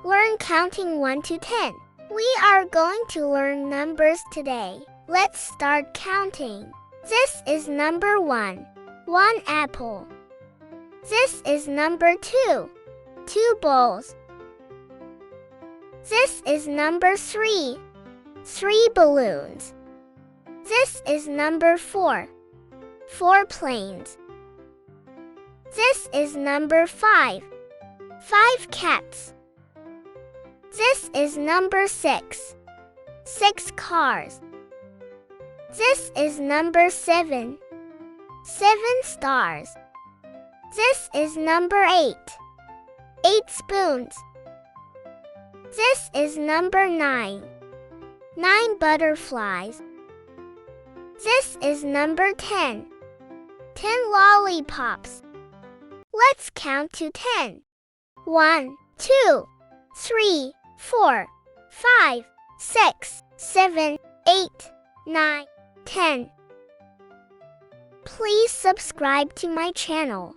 Learn counting 1 to 10. We are going to learn numbers today. Let's start counting. This is number 1. 1 apple. This is number 2. 2 bowls. This is number 3. 3 balloons. This is number 4. 4 planes. This is number 5. 5 cats. This is number 6. 6 cars. This is number 7. 7 stars. This is number 8. 8 spoons. This is number 9. 9 butterflies. This is number 10. 10 lollipops. Let's count to 10. 1, 2, 3, 4, 5, 6, 7, 8, 9, 10. Please subscribe to my channel.